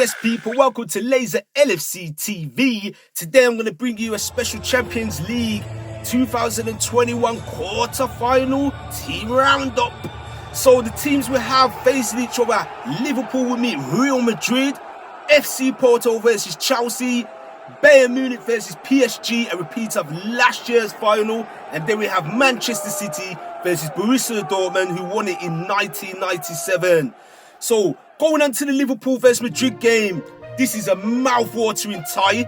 Yes, people, welcome to Lazer LFC TV. Today I'm going to bring you a special Champions League 2021 quarter-final team roundup. So the teams we have facing each other: Liverpool will meet Real Madrid, FC Porto versus Chelsea, Bayern Munich versus PSG, a repeat of last year's final, and then we have Manchester City versus Borussia Dortmund, who won it in 1997. So, going on to the Liverpool versus Madrid game, this is a mouth-watering tie.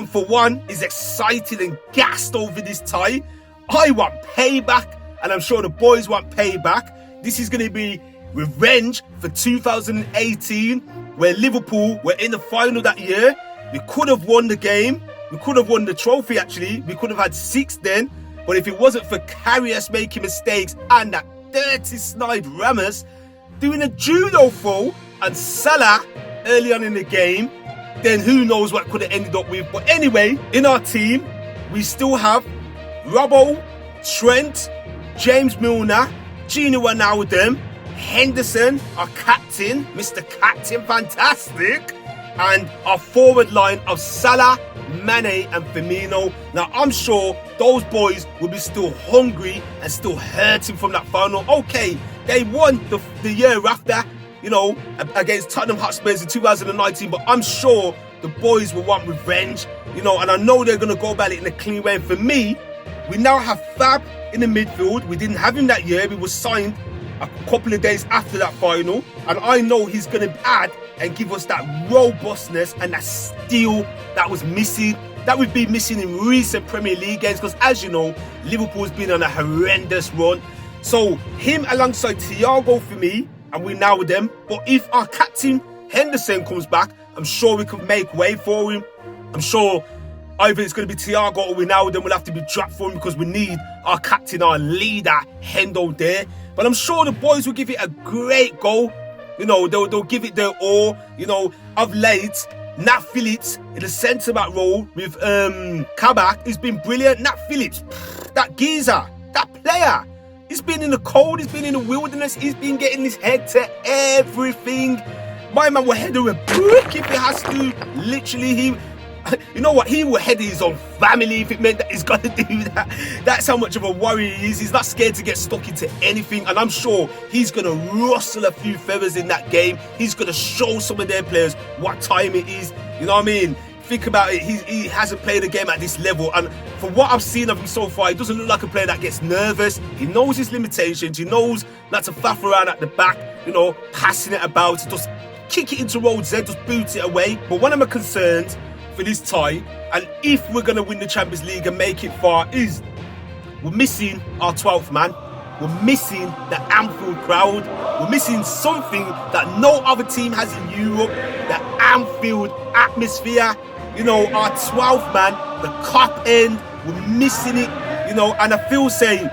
For one, is excited and gassed over this tie. I want payback, and I'm sure the boys want payback. This is going to be revenge for 2018, where Liverpool were in the final that year. We could have won the game. We could have won the trophy, actually. We could have had 6 then. But if it wasn't for Karius making mistakes and that dirty snide Ramos doing a judo throw and Salah early on in the game, then who knows what could have ended up with. But anyway, in our team, we still have Robbo, Trent, James Milner, Gino Wijnaldum, Henderson, our captain, Mr. Captain Fantastic, and our forward line of Salah, Mane and Firmino. Now, I'm sure those boys will be still hungry and still hurting from that final. Okay, they won the year after, against Tottenham Hotspurs in 2019, but I'm sure the boys will want revenge, and I know they're going to go about it in a clean way. And for me, we now have Fab in the midfield. We didn't have him that year. He was signed a couple of days after that final, and I know he's going to add and give us that robustness and that steel that was missing, that we've been missing in recent Premier League games, because as you know, Liverpool's been on a horrendous run. So him alongside Thiago for me, and we now with them. But if our captain Henderson comes back, I'm sure we can make way for him. I'm sure either it's going to be Thiago or we now with them will have to be dropped for him, because we need our captain, our leader, Hendo there. But I'm sure the boys will give it a great go. They'll give it their all. Of late, Nat Phillips in the centre-back role with Kabak has been brilliant. Nat Phillips, that geezer, that player, he's been in the cold, he's been in the wilderness, he's been getting his head to everything. My man will header a brick if he has to. Literally, he will head his own family if it meant that he's got to do that. That's how much of a warrior he is. He's not scared to get stuck into anything, and I'm sure he's going to rustle a few feathers in that game. He's going to show some of their players what time it is. You know what I mean? Think about it. He hasn't played a game at this level, and from what I've seen of him so far, he doesn't look like a player that gets nervous. He knows his limitations. He knows not to faff around at the back, passing it about, just kick it into road Z, just boot it away. But one of my concerns for this tie, and if we're going to win the Champions League and make it far, is we're missing our 12th man. We're missing the Anfield crowd. We're missing something that no other team has in Europe, the Anfield atmosphere. Our 12th man, the Cop end, we're missing it, and I feel saying,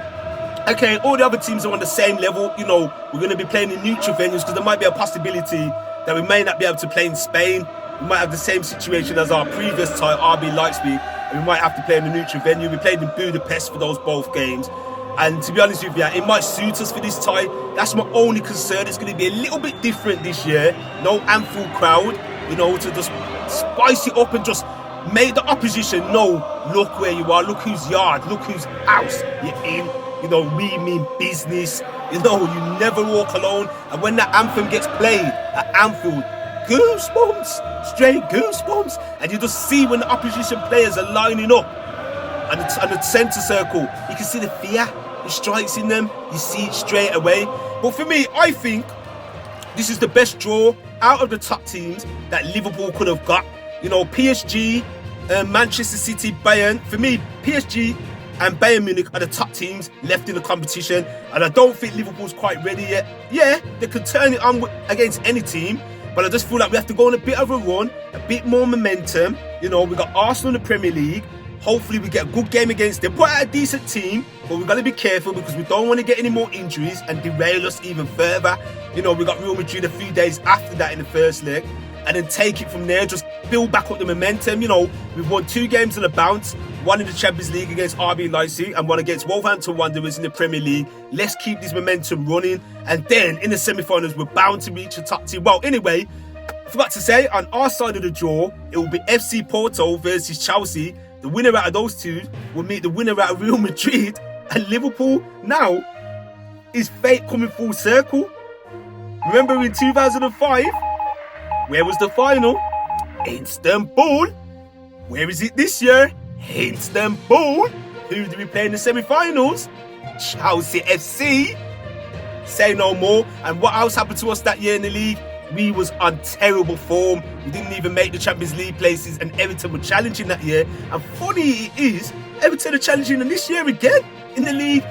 okay, all the other teams are on the same level. We're going to be playing in neutral venues, because there might be a possibility that we may not be able to play in Spain. We might have the same situation as our previous tie, RB Leipzig, and we might have to play in a neutral venue. We played in Budapest for those both games, and to be honest with you, it might suit us for this tie. That's my only concern. It's going to be a little bit different this year. No Anfield crowd, to just spice it up and just make the opposition know, look where you are, look whose yard, look whose house you're in. We mean business. You never walk alone. And when that anthem gets played at Anfield, goosebumps, straight goosebumps. And you just see when the opposition players are lining up on the centre circle, you can see the fear, it strikes in them, you see it straight away. But for me, I think this is the best draw out of the top teams that Liverpool could have got. PSG, Manchester City, Bayern. For me, PSG and Bayern Munich are the top teams left in the competition, and I don't think Liverpool's quite ready yet. Yeah, they could turn it on against any team, but I just feel like we have to go on a bit of a run, a bit more momentum. We got Arsenal in the Premier League. Hopefully we get a good game against them. Quite a decent team, but we've got to be careful, because we don't want to get any more injuries and derail us even further. We got Real Madrid a few days after that in the first leg, and then take it from there, just build back up the momentum. We've won 2 games on a bounce, one in the Champions League against RB Leipzig and one against Wolverhampton Wanderers in the Premier League. Let's keep this momentum running, and then in the semi-finals we're bound to reach a top team. Well, anyway, forgot to say, on our side of the draw, it will be FC Porto versus Chelsea. The winner out of those two will meet the winner out of Real Madrid and Liverpool. Now, is fate coming full circle? Remember in 2005, where was the final? Istanbul. Where is it this year? Istanbul. Who do we play in the semi-finals? Chelsea FC. Say no more. And what else happened to us that year in the league? We was on terrible form. We didn't even make the Champions League places, and Everton were challenging that year. And funny it is, Everton are challenging them this year again in the league.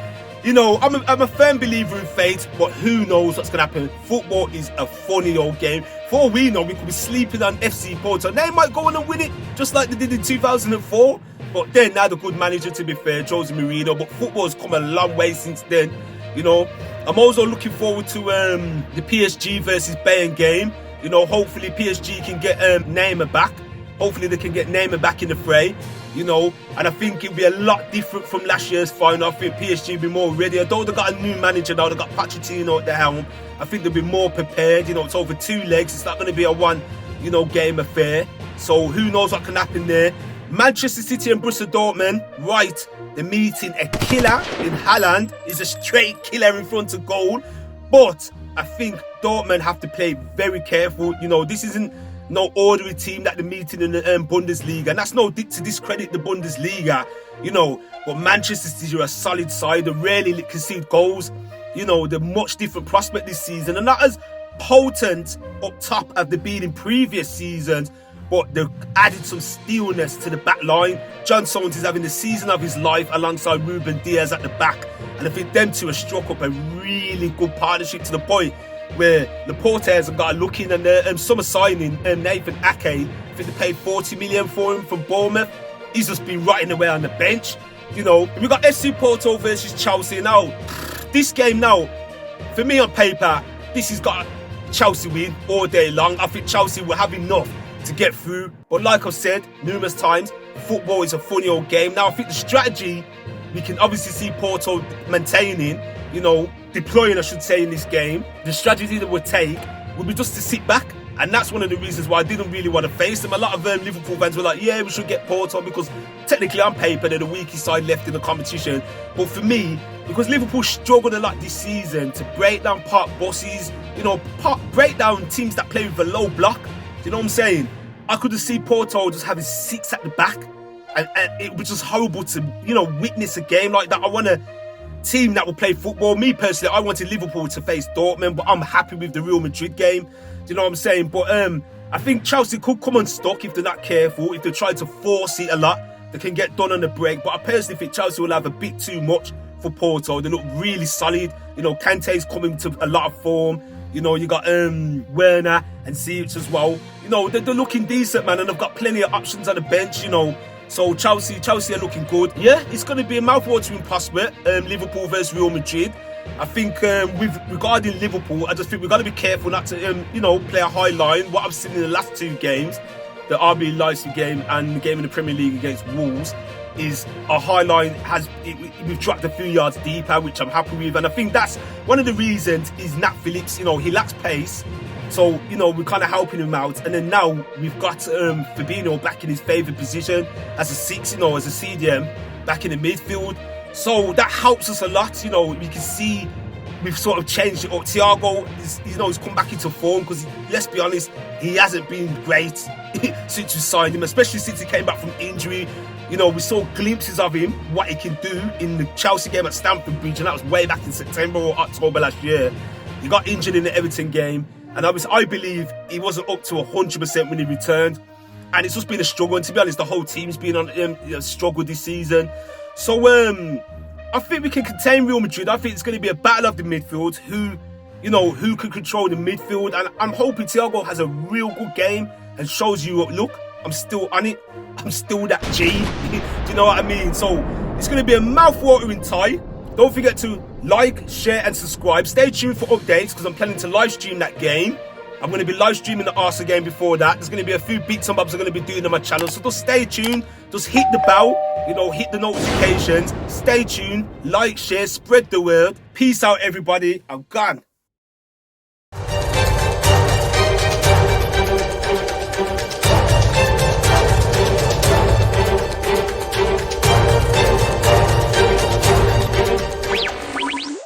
You know, I'm a firm believer in fate, but who knows what's going to happen. Football is a funny old game. For all we know, we could be sleeping on FC Porto. They might go on and win it, just like they did in 2004. But then, now the good manager, to be fair, Jose Mourinho. But football has come a long way since then. You know, I'm also looking forward to the PSG versus Bayern game. You know, hopefully PSG can get Neymar back. Hopefully they can get Neymar back in the fray. You know, and I think it'll be a lot different from last year's final. I think PSG will be more ready. Although they've got a new manager now, they've got Pochettino at the helm. I think they'll be more prepared. You know, it's over 2 legs. It's not going to be a one, you know, game affair. So who knows what can happen there. Manchester City and Borussia Dortmund, right, they're meeting a killer in Haaland. He's a straight killer in front of goal. But I think Dortmund have to play very careful. You know, this isn't no ordinary team that they're meeting in the Bundesliga. And that's no to discredit the Bundesliga, you know. But Manchester City are a solid side. They rarely concede goals. You know, they're much different prospect this season. And not as potent up top as they've been in previous seasons. But they've added some steelness to the back line. John Stones is having the season of his life alongside Ruben Diaz at the back. And I think them two have struck up a really good partnership to the point where the Porters have got a look in, and the summer signing, Nathan Ake, I think they paid 40 million for him from Bournemouth. He's just been rotting away on the bench. You know, we got FC Porto versus Chelsea. Now, this game now, for me on paper, this has got Chelsea win all day long. I think Chelsea will have enough to get through. But like I've said numerous times, football is a funny old game. Now, I think the strategy, we can obviously see Porto maintaining, you know, deploying, I should say, in this game. The strategy that we'll take will be just to sit back. And that's one of the reasons why I didn't really want to face them. A lot of Liverpool fans were like, yeah, we should get Porto, because technically on paper they're the weakest side left in the competition. But for me, because Liverpool struggled a lot this season to break down park bosses, you know, break down teams that play with a low block. Do you know what I'm saying? I could just see Porto just having 6 at the back. And it was just horrible to, you know, witness a game like that. I want a team that will play football. Me personally, I wanted Liverpool to face Dortmund, but I'm happy with the Real Madrid game. Do you know what I'm saying? But I think Chelsea could come unstuck if they're not careful. If they try to force it a lot, they can get done on the break. But I personally think Chelsea will have a bit too much for Porto. They look really solid. You know, Kante's coming to a lot of form. You know, you got Werner and Ziyech as well. You know, they're looking decent, man, and they've got plenty of options on the bench, you know. So Chelsea are looking good. Yeah, it's going to be a mouth-watering prospect, Liverpool versus Real Madrid. I think regarding Liverpool, I just think we've got to be careful not to, you know, play a high line. What I've seen in the last 2 games, the RB Leipzig game and the game in the Premier League against Wolves, is a high line we've dropped a few yards deeper, which I'm happy with. And I think that's one of the reasons is Nat Phillips. You know, he lacks pace. So, you know, we're kind of helping him out. And then now we've got Fabinho back in his favoured position as a 6, you know, as a CDM, back in the midfield. So that helps us a lot. You know, we can see we've sort of changed it up. Thiago is, you know, he's come back into form because, let's be honest, he hasn't been great since we signed him, especially since he came back from injury. You know, we saw glimpses of him, what he can do in the Chelsea game at Stamford Bridge, and that was way back in September or October last year. He got injured in the Everton game, and I believe he wasn't up to 100% when he returned. And it's just been a struggle, and to be honest, the whole team's been on a struggle this season. So I think we can contain Real Madrid. I think it's going to be a battle of the midfield. Who can control the midfield, and I'm hoping Thiago has a real good game and shows you, look, I'm still on it. I'm still that G. Do you know what I mean? So it's going to be a mouth-watering tie. Don't forget to like, share and subscribe. Stay tuned for updates because I'm planning to live stream that game. I'm going to be live streaming the Arsenal game before that. There's going to be a few bits and bobs I'm going to be doing on my channel. So just stay tuned. Just hit the bell. You know, hit the notifications. Stay tuned. Like, share, spread the word. Peace out, everybody. I'm gone.